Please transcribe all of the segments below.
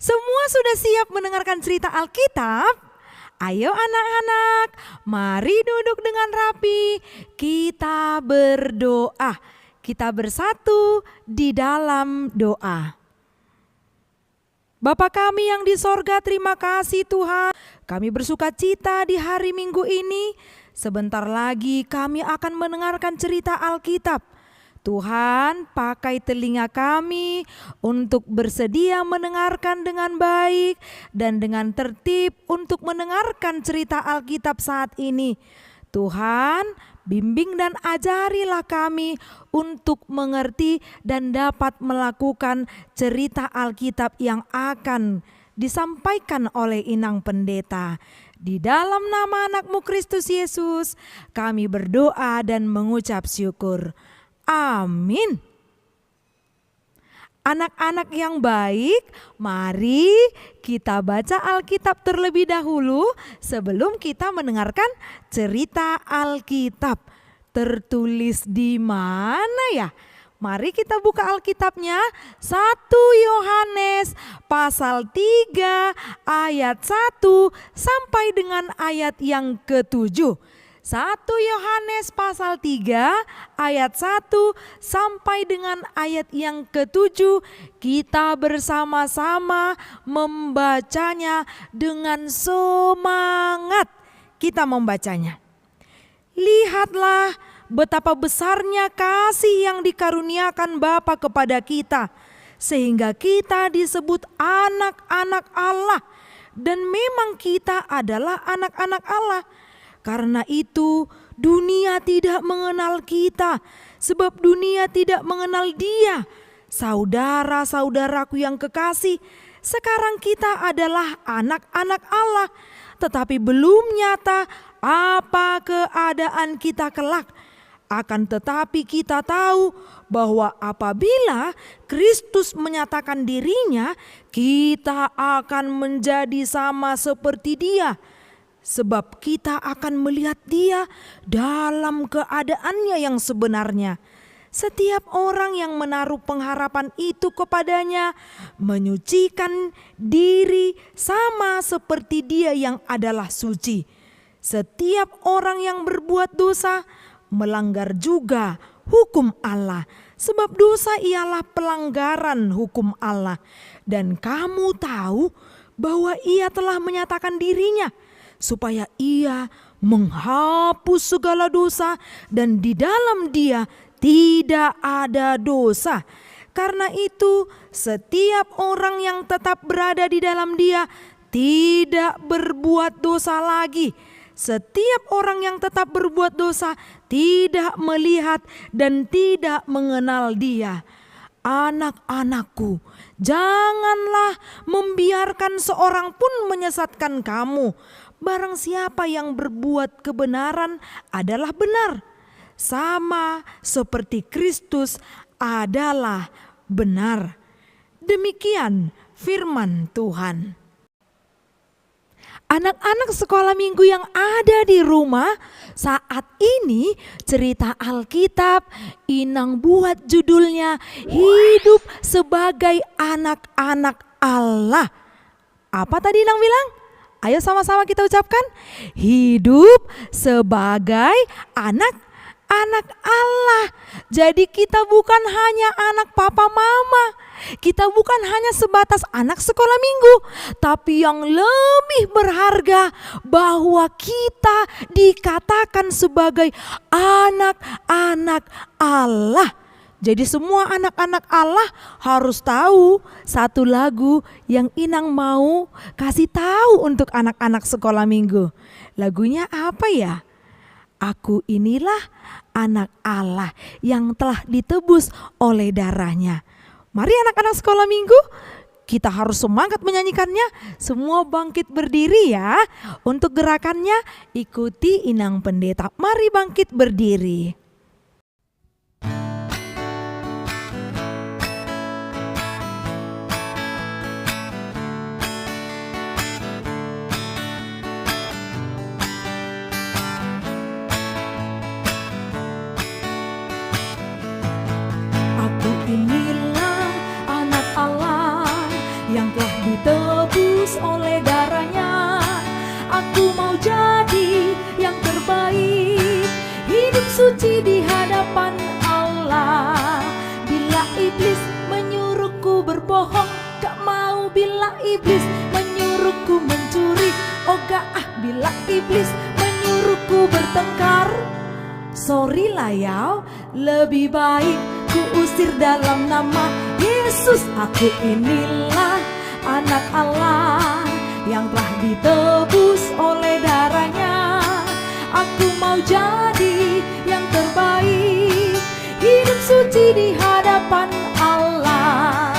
Semua sudah siap mendengarkan cerita Alkitab? Ayo anak-anak, mari duduk dengan rapi. Kita berdoa. Kita bersatu di dalam doa. Bapa kami yang di sorga, terima kasih Tuhan. Kami bersuka cita di hari Minggu ini. Sebentar lagi kami akan mendengarkan cerita Alkitab. Tuhan, pakai telinga kami untuk bersedia mendengarkan dengan baik dan dengan tertib untuk mendengarkan cerita Alkitab saat ini. Tuhan, bimbing dan ajarilah kami untuk mengerti dan dapat melakukan cerita Alkitab yang akan disampaikan oleh Inang Pendeta. Di dalam nama anak-Mu Kristus Yesus, kami berdoa dan mengucap syukur. Amin. Anak-anak yang baik, mari kita baca Alkitab terlebih dahulu sebelum kita mendengarkan cerita Alkitab. Tertulis di mana ya? Mari kita buka Alkitabnya. 1 Yohanes pasal 3 ayat 1 sampai dengan ayat yang ke-7. 1 Yohanes pasal 3 ayat 1 sampai dengan ayat yang ke-7. Kita bersama-sama membacanya dengan semangat. Kita membacanya. Lihatlah betapa besarnya kasih yang dikaruniakan Bapa kepada kita, sehingga kita disebut anak-anak Allah. Dan memang kita adalah anak-anak Allah. Karena itu dunia tidak mengenal kita, sebab dunia tidak mengenal Dia. Saudara-saudaraku yang kekasih, sekarang kita adalah anak-anak Allah, tetapi belum nyata apa keadaan kita kelak. Akan tetapi kita tahu bahwa apabila Kristus menyatakan dirinya, kita akan menjadi sama seperti Dia. Sebab kita akan melihat Dia dalam keadaannya yang sebenarnya. Setiap orang yang menaruh pengharapan itu kepadanya menyucikan diri sama seperti Dia yang adalah suci. Setiap orang yang berbuat dosa melanggar juga hukum Allah, sebab dosa ialah pelanggaran hukum Allah. Dan kamu tahu bahwa Ia telah menyatakan dirinya supaya Ia menghapus segala dosa, dan di dalam Dia tidak ada dosa. Karena itu setiap orang yang tetap berada di dalam Dia tidak berbuat dosa lagi. Setiap orang yang tetap berbuat dosa tidak melihat dan tidak mengenal Dia. Anak-anakku, janganlah membiarkan seorang pun menyesatkan kamu. Barang siapa yang berbuat kebenaran adalah benar, sama seperti Kristus adalah benar. Demikian firman Tuhan. Anak-anak sekolah minggu yang ada di rumah, saat ini cerita Alkitab Inang buat judulnya Hidup Sebagai Anak-anak Allah. Apa tadi Inang bilang? Ayo sama-sama kita ucapkan, hidup sebagai anak-anak Allah. Jadi kita bukan hanya anak papa mama, kita bukan hanya sebatas anak sekolah minggu, tapi yang lebih berharga bahwa kita dikatakan sebagai anak-anak Allah. Jadi semua anak-anak Allah harus tahu satu lagu yang Inang mau kasih tahu untuk anak-anak sekolah minggu. Lagunya apa ya? Aku inilah anak Allah yang telah ditebus oleh darahnya. Mari anak-anak sekolah minggu, kita harus semangat menyanyikannya. Semua bangkit berdiri ya. Untuk gerakannya ikuti Inang Pendeta. Mari bangkit berdiri. Aku inilah anak Allah yang telah ditebus oleh darahnya. Aku mau jadi yang terbaik, hidup suci di hadapan Allah. Bila iblis menyuruhku berbohong, gak mau. Bila iblis menyuruhku mencuri, oh gak ah. Bila iblis menyuruhku bertengkar, sorry lah ya, lebih baik ku usir dalam nama Yesus. Aku inilah anak Allah yang telah ditebus oleh darahnya. Aku mau jadi yang terbaik, hidup suci di hadapan Allah.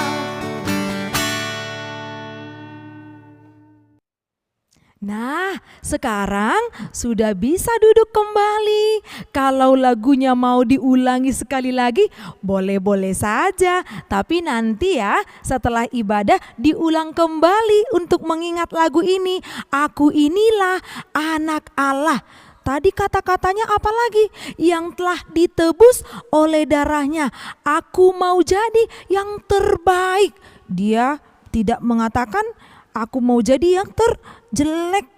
Nah, sekarang sudah bisa duduk kembali. Kalau lagunya mau diulangi sekali lagi, boleh-boleh saja. Tapi nanti ya, setelah ibadah diulang kembali untuk mengingat lagu ini. Aku inilah anak Allah. Tadi kata-katanya apa lagi? Yang telah ditebus oleh darahnya. Aku mau jadi yang terbaik. Dia tidak mengatakan aku mau jadi yang terjelek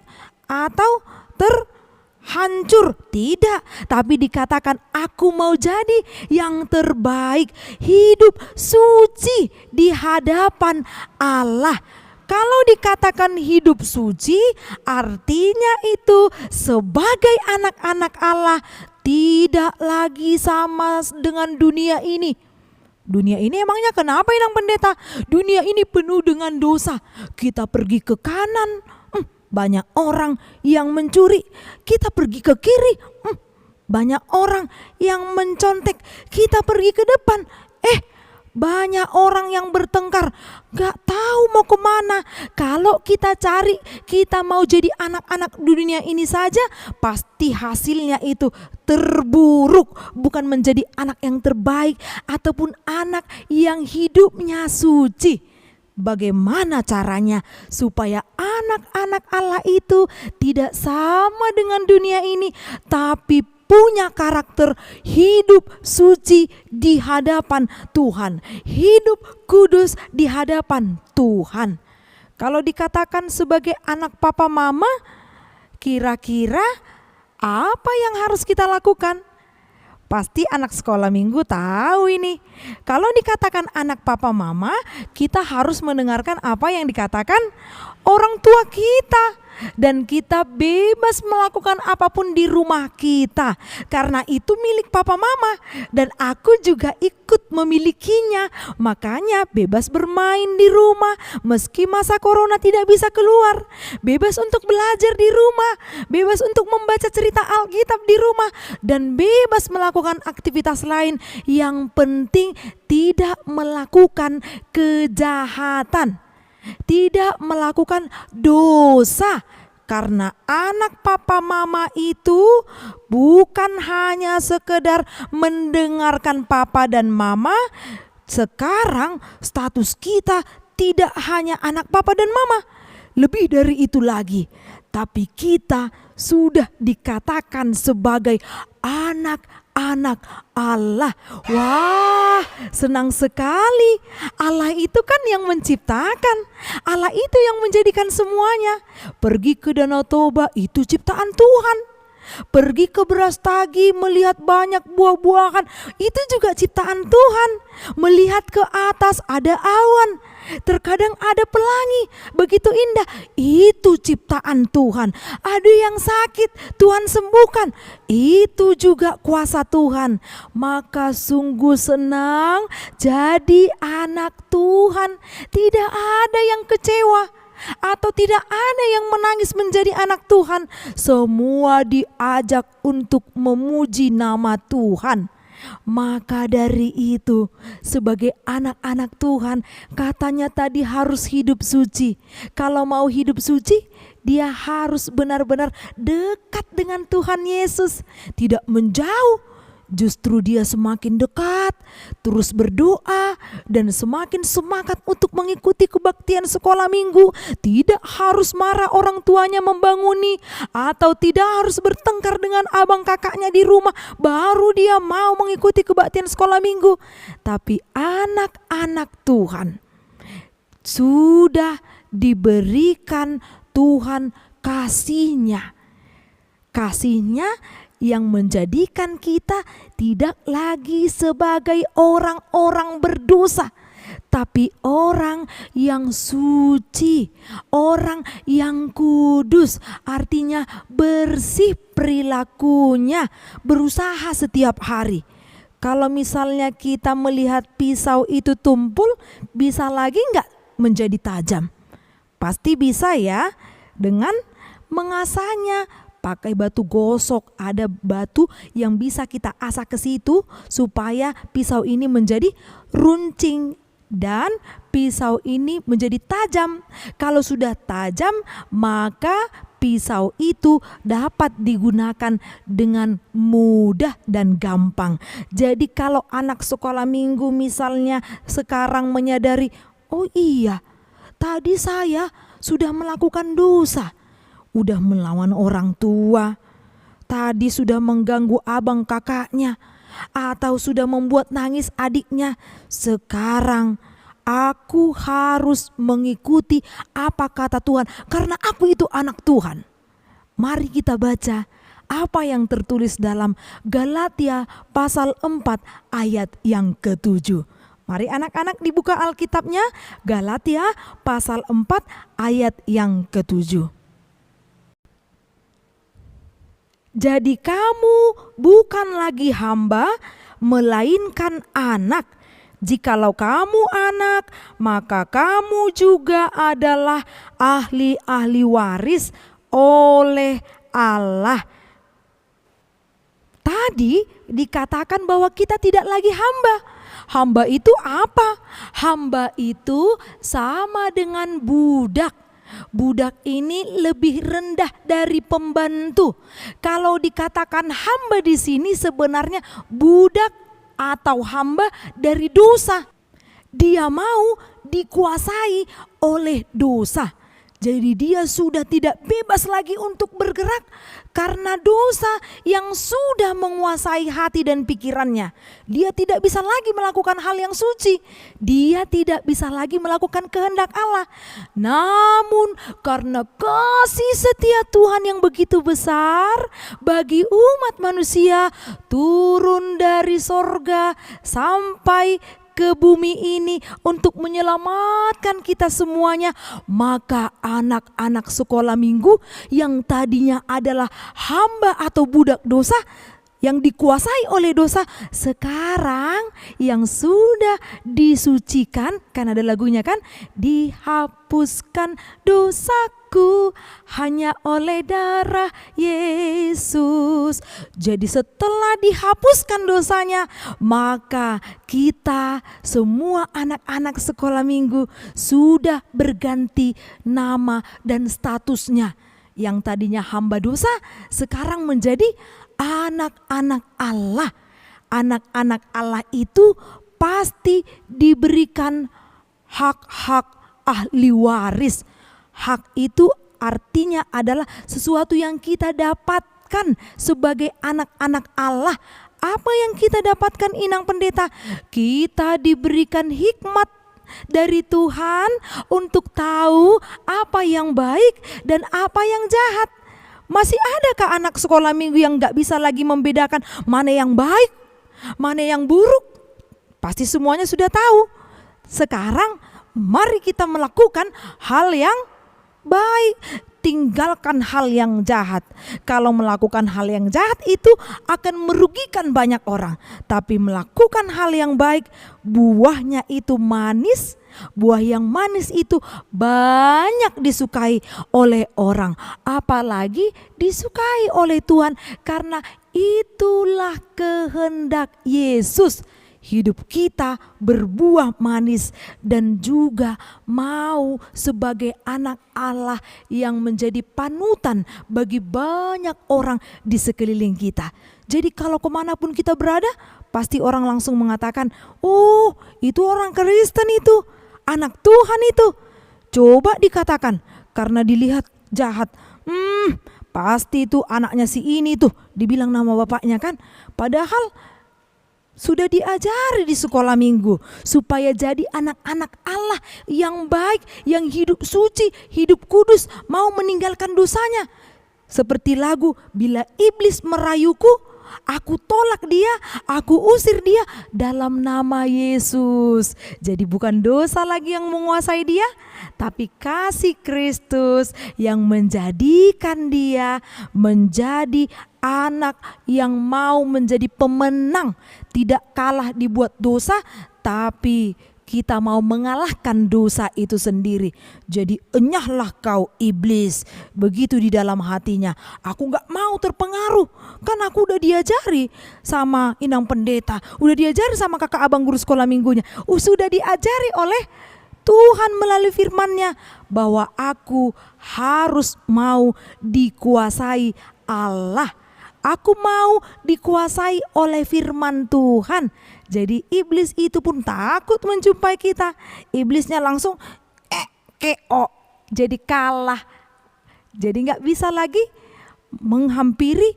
atau terhancur. Tidak, tapi dikatakan aku mau jadi yang terbaik, hidup suci di hadapan Allah. Kalau dikatakan hidup suci, artinya itu sebagai anak-anak Allah tidak lagi sama dengan dunia ini. Dunia ini emangnya kenapa Inang Pendeta? Dunia ini penuh dengan dosa. Kita pergi ke kanan, banyak orang yang mencuri. Kita pergi ke kiri, banyak orang yang mencontek. Kita pergi ke depan, banyak orang yang bertengkar, gak tahu mau kemana. Kalau kita cari, kita mau jadi anak-anak dunia ini saja, pasti hasilnya itu terburuk. Bukan menjadi anak yang terbaik ataupun anak yang hidupnya suci. Bagaimana caranya supaya anak-anak Allah itu tidak sama dengan dunia ini, tapi punya karakter hidup suci di hadapan Tuhan, hidup kudus di hadapan Tuhan. Kalau dikatakan sebagai anak papa mama, kira-kira apa yang harus kita lakukan? Pasti anak sekolah minggu tahu ini. Kalau dikatakan anak papa mama, kita harus mendengarkan apa yang dikatakan orang tua kita. Dan kita bebas melakukan apapun di rumah kita, karena itu milik papa mama. Dan aku juga ikut memilikinya. Makanya bebas bermain di rumah meski masa corona tidak bisa keluar. Bebas untuk belajar di rumah, bebas untuk membaca cerita Alkitab di rumah, dan bebas melakukan aktivitas lain. Yang penting tidak melakukan kejahatan, tidak melakukan dosa. Karena anak papa mama itu bukan hanya sekedar mendengarkan papa dan mama. Sekarang status kita tidak hanya anak papa dan mama, lebih dari itu lagi. Tapi kita sudah dikatakan sebagai anak-anak Allah. Wah, senang sekali. Allah itu kan yang menciptakan. Allah itu yang menjadikan semuanya. Pergi ke Danau Toba itu ciptaan Tuhan. Pergi ke Brastagi melihat banyak buah-buahan, itu juga ciptaan Tuhan. Melihat ke atas ada awan, terkadang ada pelangi, begitu indah, itu ciptaan Tuhan. Ada yang sakit, Tuhan sembuhkan, itu juga kuasa Tuhan. Maka sungguh senang jadi anak Tuhan. Tidak ada yang kecewa atau tidak ada yang menangis menjadi anak Tuhan. Semua diajak untuk memuji nama Tuhan. Maka dari itu, sebagai anak-anak Tuhan, katanya tadi harus hidup suci. Kalau mau hidup suci, dia harus benar-benar dekat dengan Tuhan Yesus, tidak menjauh. Justru dia semakin dekat, terus berdoa, dan semakin semangat untuk mengikuti kebaktian sekolah minggu. Tidak harus marah orang tuanya membanguni, atau tidak harus bertengkar dengan abang kakaknya di rumah, baru dia mau mengikuti kebaktian sekolah minggu. Tapi anak-anak Tuhan sudah diberikan Tuhan kasih-Nya. Kasih-Nya yang menjadikan kita tidak lagi sebagai orang-orang berdosa, tapi orang yang suci, orang yang kudus, artinya bersih perilakunya, berusaha setiap hari. Kalau misalnya kita melihat pisau itu tumpul, bisa lagi enggak menjadi tajam? Pasti bisa ya, dengan mengasahnya. Pakai batu gosok, ada batu yang bisa kita asah ke situ supaya pisau ini menjadi runcing dan pisau ini menjadi tajam. Kalau sudah tajam, maka pisau itu dapat digunakan dengan mudah dan gampang. Jadi kalau anak sekolah minggu misalnya sekarang menyadari, oh iya, tadi saya sudah melakukan dosa, udah melawan orang tua, tadi sudah mengganggu abang kakaknya, atau sudah membuat nangis adiknya. Sekarang aku harus mengikuti apa kata Tuhan karena aku itu anak Tuhan. Mari kita baca apa yang tertulis dalam Galatia pasal 4 ayat yang ke-7. Mari anak-anak dibuka Alkitabnya, Galatia pasal 4 ayat yang ke-7. Jadi kamu bukan lagi hamba, melainkan anak. Jikalau kamu anak, maka kamu juga adalah ahli-ahli waris oleh Allah. Tadi dikatakan bahwa kita tidak lagi hamba. Hamba itu apa? Hamba itu sama dengan budak. Budak ini lebih rendah dari pembantu. Kalau dikatakan hamba di sini sebenarnya budak atau hamba dari dosa. Dia mau dikuasai oleh dosa. Jadi dia sudah tidak bebas lagi untuk bergerak karena dosa yang sudah menguasai hati dan pikirannya. Dia tidak bisa lagi melakukan hal yang suci. Dia tidak bisa lagi melakukan kehendak Allah. Namun karena kasih setia Tuhan yang begitu besar bagi umat manusia, turun dari sorga sampai ke bumi ini untuk menyelamatkan kita semuanya, maka anak-anak sekolah minggu yang tadinya adalah hamba atau budak dosa yang dikuasai oleh dosa, sekarang yang sudah disucikan, kan ada lagunya kan, dihapuskan dosaku hanya oleh darah Yesus. Jadi setelah dihapuskan dosanya, maka kita semua anak-anak sekolah minggu sudah berganti nama dan statusnya. Yang tadinya hamba dosa sekarang menjadi anak-anak Allah. Anak-anak Allah itu pasti diberikan hak-hak ahli waris. Hak itu artinya adalah sesuatu yang kita dapatkan sebagai anak-anak Allah. Apa yang kita dapatkan, Inang Pendeta? Kita diberikan hikmat dari Tuhan untuk tahu apa yang baik dan apa yang jahat. Masih adakah anak sekolah minggu yang gak bisa lagi membedakan mana yang baik, mana yang buruk? Pasti semuanya sudah tahu. Sekarang mari kita melakukan hal yang baik, tinggalkan hal yang jahat. Kalau melakukan hal yang jahat itu akan merugikan banyak orang. Tapi melakukan hal yang baik, buahnya itu manis. Buah yang manis itu banyak disukai oleh orang, apalagi disukai oleh Tuhan, karena itulah kehendak Yesus. Hidup kita berbuah manis dan juga mau sebagai anak Allah yang menjadi panutan bagi banyak orang di sekeliling kita. Jadi kalau kemanapun kita berada, pasti orang langsung mengatakan, oh itu orang Kristen itu, anak Tuhan itu. Coba dikatakan karena dilihat jahat, pasti itu anaknya si ini tuh, dibilang nama bapaknya kan. Padahal sudah diajari di sekolah minggu supaya jadi anak-anak Allah yang baik, yang hidup suci, hidup kudus, mau meninggalkan dosanya. Seperti lagu, bila iblis merayuku, aku tolak dia, aku usir dia dalam nama Yesus. Jadi bukan dosa lagi yang menguasai dia, tapi kasih Kristus yang menjadikan dia menjadi anak yang mau menjadi pemenang. Tidak kalah dibuat dosa, tapi kita mau mengalahkan dosa itu sendiri. Jadi enyahlah kau iblis, begitu di dalam hatinya. Aku gak mau terpengaruh, kan aku udah diajari sama inang pendeta, udah diajari sama kakak abang guru sekolah minggunya, sudah diajari oleh Tuhan melalui firman-Nya bahwa aku harus mau dikuasai Allah. Aku mau dikuasai oleh firman Tuhan. Jadi iblis itu pun takut menjumpai kita. Iblisnya langsung KO. Jadi kalah. Jadi gak bisa lagi menghampiri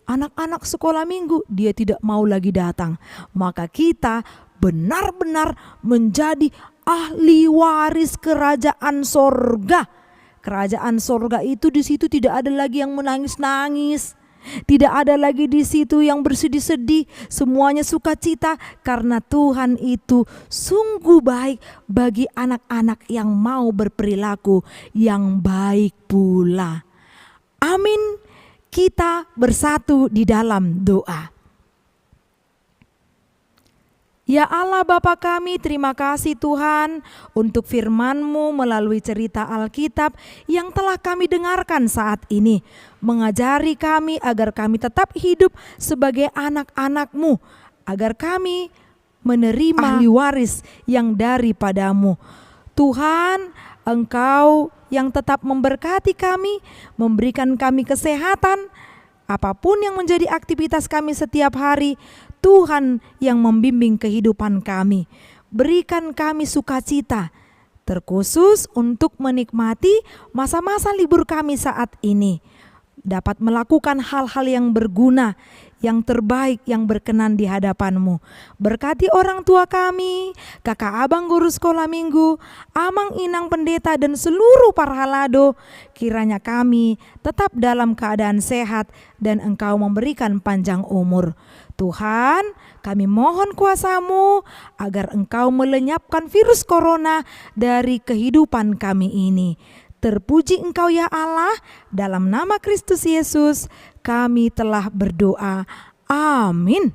anak-anak sekolah minggu. Dia tidak mau lagi datang. Maka kita benar-benar menjadi ahli waris kerajaan sorga. Kerajaan sorga itu di situ tidak ada lagi yang menangis-nangis. Tidak ada lagi di situ yang bersedih-sedih, semuanya sukacita karena Tuhan itu sungguh baik bagi anak-anak yang mau berperilaku yang baik pula. Amin. Kita bersatu di dalam doa. Ya Allah Bapa kami, terima kasih Tuhan untuk firman-Mu melalui cerita Alkitab yang telah kami dengarkan saat ini. Mengajari kami agar kami tetap hidup sebagai anak-anak-Mu, agar kami menerima ahli waris yang daripada-Mu. Tuhan, Engkau yang tetap memberkati kami, memberikan kami kesehatan, apapun yang menjadi aktivitas kami setiap hari, Tuhan yang membimbing kehidupan kami. Berikan kami sukacita, terkhusus untuk menikmati masa-masa libur kami saat ini. Dapat melakukan hal-hal yang berguna, yang terbaik, yang berkenan di hadapan-Mu. Berkati orang tua kami, kakak abang guru sekolah minggu, amang inang pendeta dan seluruh para halado. Kiranya kami tetap dalam keadaan sehat dan Engkau memberikan panjang umur. Tuhan, kami mohon kuasa-Mu agar Engkau melenyapkan virus corona dari kehidupan kami ini. Terpuji Engkau ya Allah, dalam nama Kristus Yesus kami telah berdoa. Amin.